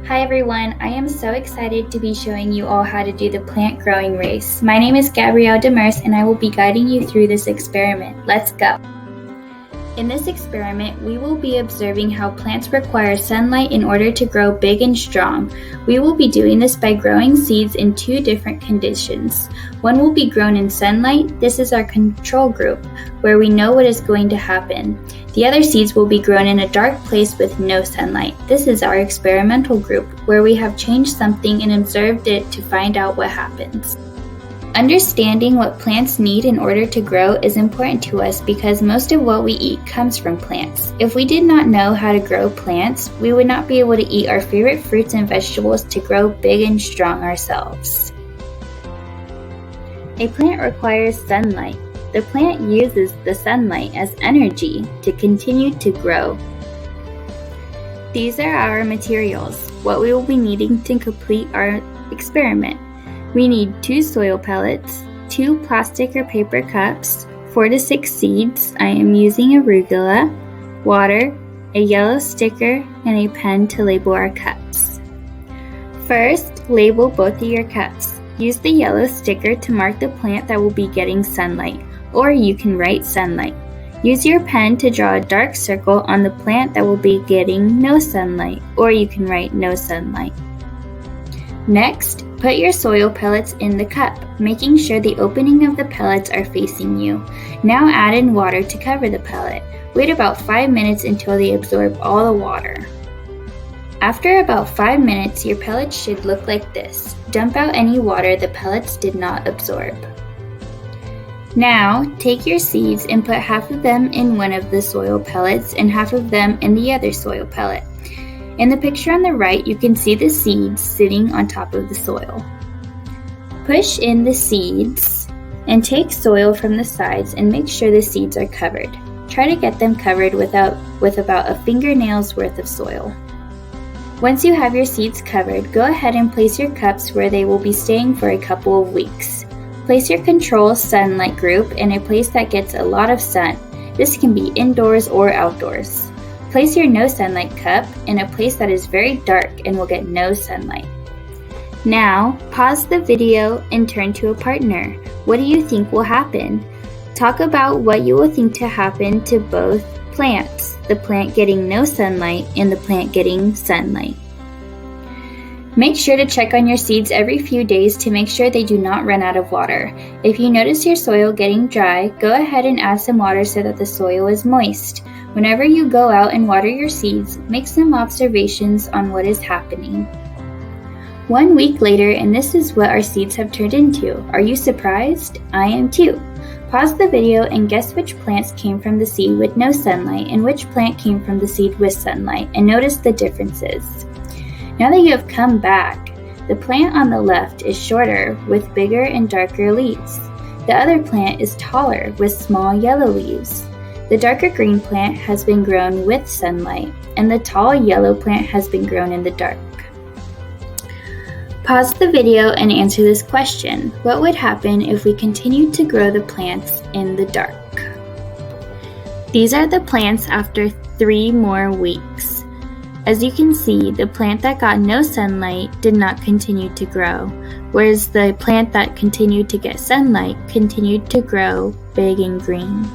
Hi everyone, I am so excited to be showing you all how to do the plant growing race. My name is Gabrielle Demers and I will be guiding you through this experiment. Let's go! In this experiment, we will be observing how plants require sunlight in order to grow big and strong. We will be doing this by growing seeds in two different conditions. One will be grown in sunlight. This is our control group, where we know what is going to happen. The other seeds will be grown in a dark place with no sunlight. This is our experimental group, where we have changed something and observed it to find out what happens. Understanding what plants need in order to grow is important to us because most of what we eat comes from plants. If we did not know how to grow plants, we would not be able to eat our favorite fruits and vegetables to grow big and strong ourselves. A plant requires sunlight. The plant uses the sunlight as energy to continue to grow. These are our materials, what we will be needing to complete our experiment. We need 2 soil pellets, 2 plastic or paper cups, 4 to 6 seeds, I am using arugula, water, a yellow sticker, and a pen to label our cups. First, label both of your cups. Use the yellow sticker to mark the plant that will be getting sunlight, or you can write sunlight. Use your pen to draw a dark circle on the plant that will be getting no sunlight, or you can write no sunlight. Next, put your soil pellets in the cup, making sure the opening of the pellets are facing you. Now add in water to cover the pellet. Wait about 5 minutes until they absorb all the water. After about 5 minutes, your pellets should look like this. Dump out any water the pellets did not absorb. Now, take your seeds and put half of them in one of the soil pellets and half of them in the other soil pellet. In the picture on the right, you can see the seeds sitting on top of the soil. Push in the seeds and take soil from the sides and make sure the seeds are covered. Try to get them covered with about a fingernail's worth of soil. Once you have your seeds covered, go ahead and place your cups where they will be staying for a couple of weeks. Place your control sunlight group in a place that gets a lot of sun. This can be indoors or outdoors. Place your no sunlight cup in a place that is very dark and will get no sunlight. Now, pause the video and turn to a partner. What do you think will happen? Talk about what you will think to happen to both plants, the plant getting no sunlight and the plant getting sunlight. Make sure to check on your seeds every few days to make sure they do not run out of water. If you notice your soil getting dry, go ahead and add some water so that the soil is moist. Whenever you go out and water your seeds, make some observations on what is happening. 1 week later, and this is what our seeds have turned into. Are you surprised? I am too. Pause the video and guess which plants came from the seed with no sunlight and which plant came from the seed with sunlight, and notice the differences. Now that you have come back, the plant on the left is shorter with bigger and darker leaves. The other plant is taller with small yellow leaves. The darker green plant has been grown with sunlight, and the tall yellow plant has been grown in the dark. Pause the video and answer this question. What would happen if we continued to grow the plants in the dark? These are the plants after 3 more weeks. As you can see, the plant that got no sunlight did not continue to grow, whereas the plant that continued to get sunlight continued to grow big and green.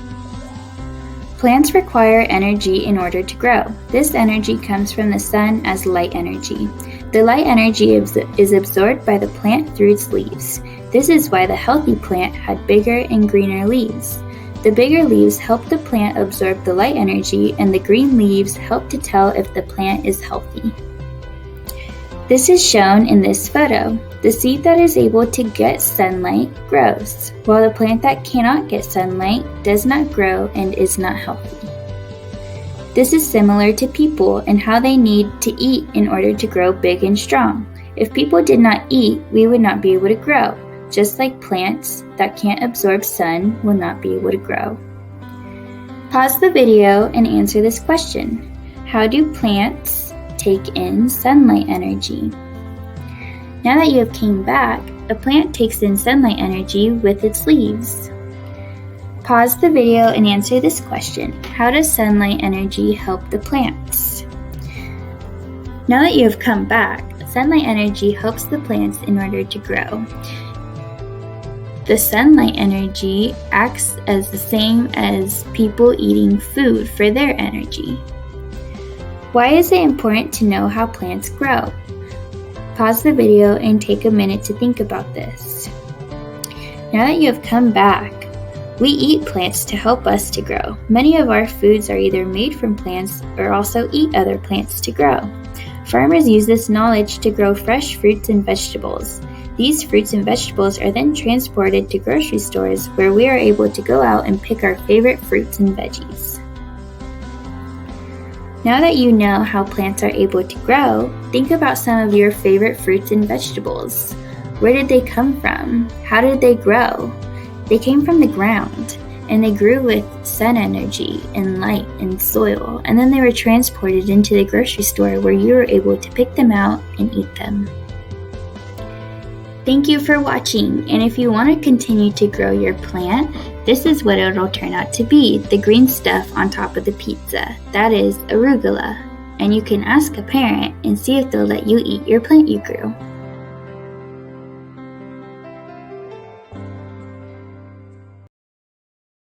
Plants require energy in order to grow. This energy comes from the sun as light energy. The light energy is absorbed by the plant through its leaves. This is why the healthy plant had bigger and greener leaves. The bigger leaves help the plant absorb the light energy, and the green leaves help to tell if the plant is healthy. This is shown in this photo. The seed that is able to get sunlight grows, while the plant that cannot get sunlight does not grow and is not healthy. This is similar to people and how they need to eat in order to grow big and strong. If people did not eat, we would not be able to grow, just like plants that can't absorb sun will not be able to grow. Pause the video and answer this question. How do plants take in sunlight energy? Now that you have came back, a plant takes in sunlight energy with its leaves. Pause the video and answer this question. How does sunlight energy help the plants? Now that you have come back, sunlight energy helps the plants in order to grow. The sunlight energy acts as the same as people eating food for their energy. Why is it important to know how plants grow? Pause the video and take a minute to think about this. Now that you have come back, we eat plants to help us to grow. Many of our foods are either made from plants or also eat other plants to grow. Farmers use this knowledge to grow fresh fruits and vegetables. These fruits and vegetables are then transported to grocery stores where we are able to go out and pick our favorite fruits and veggies. Now that you know how plants are able to grow, think about some of your favorite fruits and vegetables. Where did they come from? How did they grow? They came from the ground, and they grew with sun energy and light and soil, and then they were transported into the grocery store where you were able to pick them out and eat them. Thank you for watching, and if you want to continue to grow your plant, this is what it'll turn out to be, the green stuff on top of the pizza. That is arugula, and you can ask a parent and see if they'll let you eat your plant you grew.